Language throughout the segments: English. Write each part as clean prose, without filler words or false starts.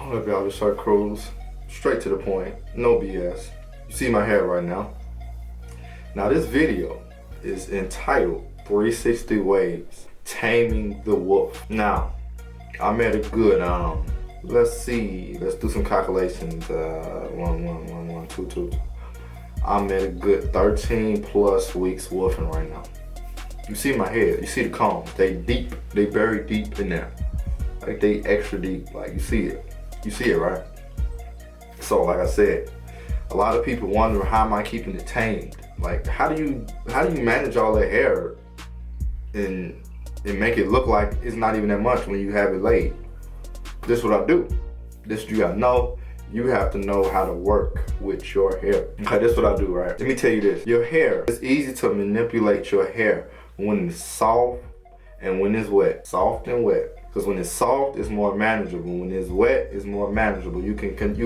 I'm gonna be able to start cruise. Straight to the point, no BS. You see my hair right now. Now this video is entitled 360 Ways Taming the Wolf. Now, I'm at a good, let's do some calculations. 2. I'm at a good 13 plus weeks wolfing right now. You see my hair, you see the combs, they deep, they very deep in there. Like they extra deep, like you see it, right? So like I said, a lot of people wonder how am I keeping it tamed? Like how do you manage all that hair and make it look like it's not even that much when you have it laid? This is what I do. This you gotta know. You have to know how to work with your hair. Okay, this is what I do, right? Let me tell you this. Your hair, it's easy to manipulate your hair when it's soft and when it's wet. Soft and wet. Because when it's soft, it's more manageable. When it's wet, it's more manageable. You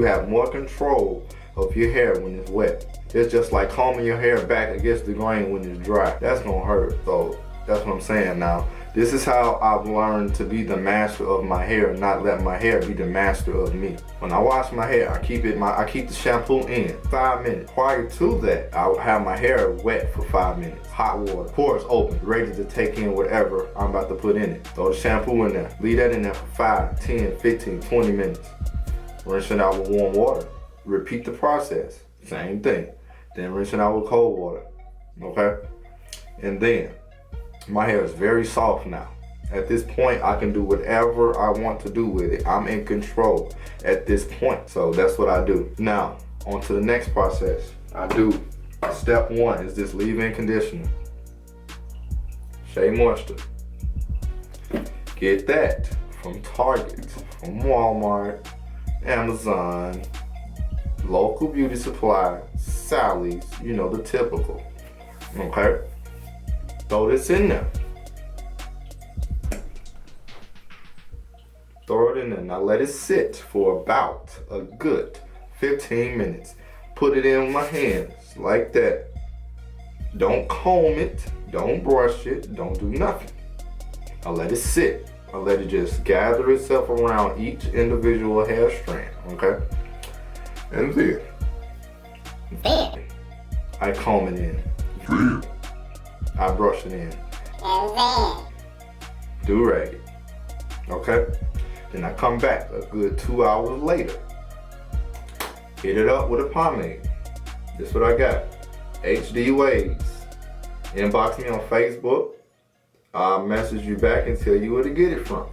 have more control of your hair when it's wet. It's just like combing your hair back against the grain when it's dry. That's gonna hurt. So that's what I'm saying now. This is how I've learned to be the master of my hair, not let my hair be the master of me. When I wash my hair, I keep the shampoo in 5 minutes. Prior to that, I'll have my hair wet for 5 minutes. Hot water, pores open, ready to take in whatever I'm about to put in it. Throw the shampoo in there. Leave that in there for 5, 10, 15, 20 minutes. Rinse it out with warm water. Repeat the process. Same thing. Then rinse it out with cold water. Okay? And then, my hair is very soft now. At this point, I can do whatever I want to do with it. I'm in control at this point. So that's what I do. Now, on to the next process. Step 1 is this leave-in conditioner. Shea Moisture. Get that from Target, from Walmart, Amazon, local beauty supply, Sally's, you know, the typical. Okay? Throw this in there. Throw it in there. Now let it sit for about a good 15 minutes. Put it in with my hands like that. Don't comb it. Don't brush it. Don't do nothing. I let it sit. I let it just gather itself around each individual hair strand. Okay? And then I comb it in. I brush it in. Do-rag it. Okay? Then I come back a good 2 hours later. Hit it up with a pomade. This is what I got. HD Waves. Inbox me on Facebook. I'll message you back and tell you where to get it from.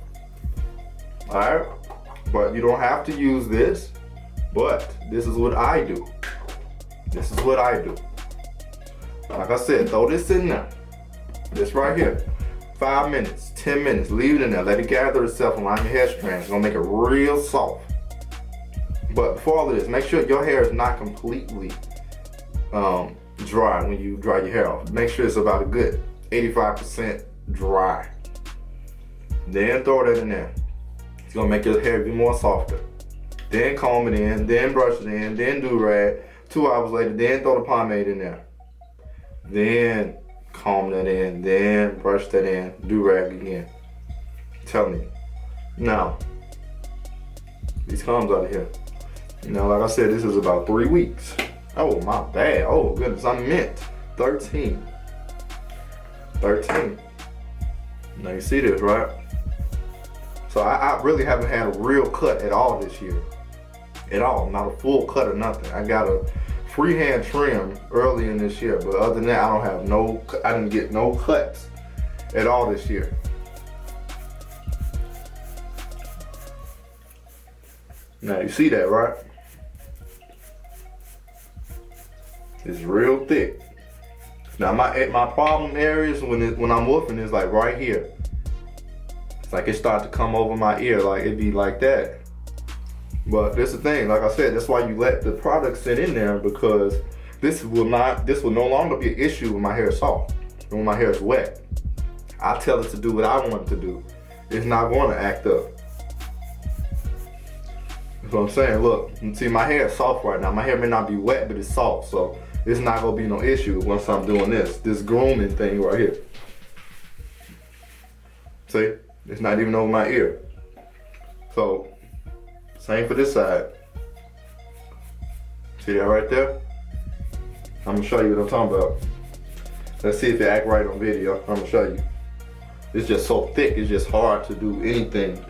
Alright? But you don't have to use this. But this is what I do. This is what I do. Like I said, throw this in there. This right here. 5 minutes, 10 minutes, leave it in there. Let it gather itself around your hair strands. It's gonna make it real soft. But before all of this, make sure your hair is not completely dry when you dry your hair off. Make sure it's about a good 85% dry. Then throw that in there. It's gonna make your hair be more softer. Then comb it in, then brush it in, then do-rag. 2 hours later, then throw the pomade in there. Then comb that in, then brush that in, do-rag again. I'm telling you. Now, these combs out of here. You know, like I said, this is about 3 weeks. Oh, my bad. Oh, goodness, I meant 13. 13. Now you see this, right? So I really haven't had a real cut at all this year. At all, not a full cut or nothing. I got a freehand trim early in this year, but other than that, I didn't get no cuts at all this year. Now you see that, right? It's real thick. Now my problem areas when I'm wolfing is like right here. It's like it starts to come over my ear, like it be like that. But this is the thing, like I said, that's why you let the product sit in there, because this will no longer be an issue when my hair is soft, when my hair is wet. I tell it to do what I want it to do. It's not going to act up. That's what I'm saying. Look, you see my hair is soft right now. My hair may not be wet, but it's soft, so it's not going to be no issue once I'm doing this grooming thing right here. See, it's not even over my ear. So Same for this side. See that right there? I'm gonna show you what I'm talking about. Let's see if it act right on video. I'm gonna show you. It's just so thick, it's just hard to do anything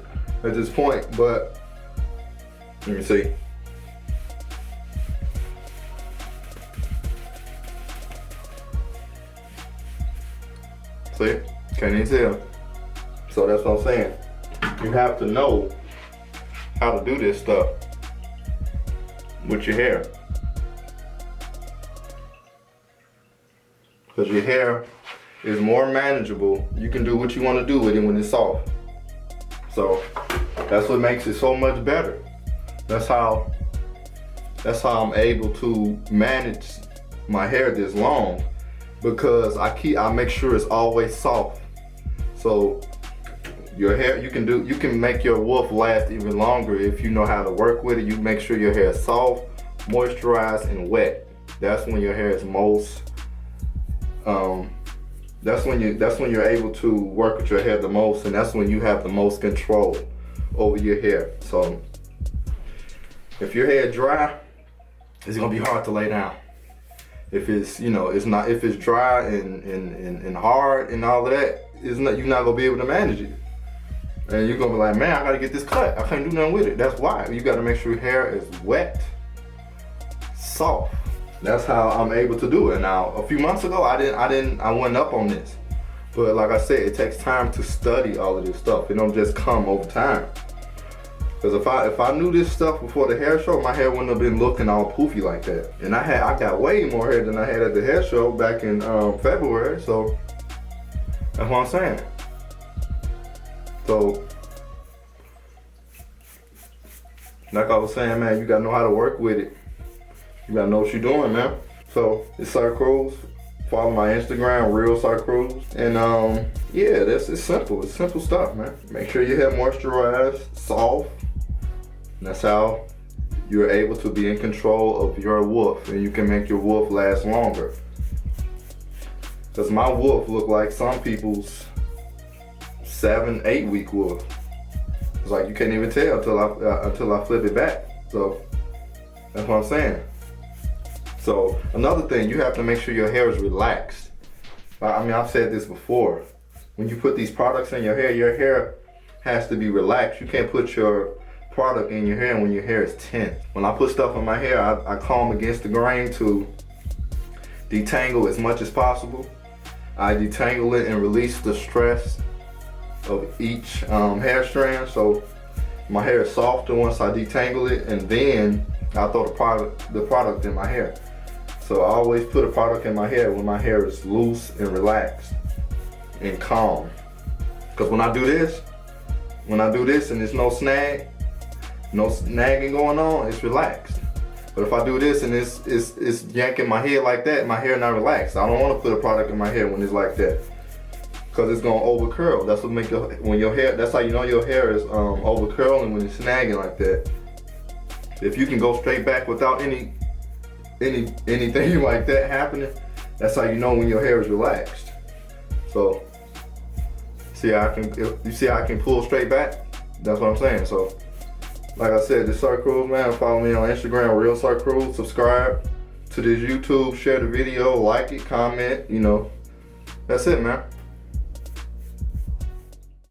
at this point, but let me see. See? Can't even tell. So that's what I'm saying. You have to know how to do this stuff with your hair. Because your hair is more manageable. You can do what you want to do with it when it's soft. So that's what makes it so much better. That's how I'm able to manage my hair this long, because I make sure it's always soft. So your hair, you can make your woof last even longer if you know how to work with it. You make sure your hair is soft, moisturized, and wet. That's when your hair is most that's when you're able to work with your hair the most, and that's when you have the most control over your hair. So if your hair dry, it's gonna be hard to lay down. If it's if it's dry and hard and all of that, you're not gonna be able to manage it. And you're gonna be like, man, I gotta get this cut. I can't do nothing with it. That's why you gotta make sure your hair is wet, soft. That's how I'm able to do it. Now, a few months ago, I went up on this. But like I said, it takes time to study all of this stuff. It don't just come over time. Because if I knew this stuff before the hair show, my hair wouldn't have been looking all poofy like that. And I got way more hair than I had at the hair show back in February. So that's what I'm saying. So like I was saying, man, you gotta know how to work with it. You gotta know what you're doing, man. So it's Sir Cruz. Follow my Instagram, Real Sir Cruz. And yeah, it's simple. It's simple stuff, man. Make sure your hair moisturized, soft. And that's how you're able to be in control of your woof, and you can make your woof last longer. Cause my woof look like some people's 7-8 week woof. It's like you can't even tell until I flip it back. So that's what I'm saying. So another thing, you have to make sure your hair is relaxed. I mean, I've said this before. When you put these products in your hair has to be relaxed. You can't put your product in your hair when your hair is tense. When I put stuff in my hair, I comb against the grain to detangle as much as possible. I detangle it and release the stress of each hair strand. So my hair is softer once I detangle it, and then I throw the product in my hair. So I always put a product in my hair when my hair is loose and relaxed and calm. Because when I do this and there's no snagging going on, it's relaxed. But if I do this and it's yanking my hair like that, my hair not relaxed. I don't want to put a product in my hair when it's like that, because it's gonna over curl. That's what make that's how you know your hair is over curling, when it's snagging like that. If you can go straight back without anything like that happening, that's how you know when your hair is relaxed. So you see how I can pull straight back? That's what I'm saying. So like I said, this Sir Cruz, man. Follow me on Instagram, Real Sir Cruz. Subscribe to this YouTube, share the video, like it, comment, That's it, man.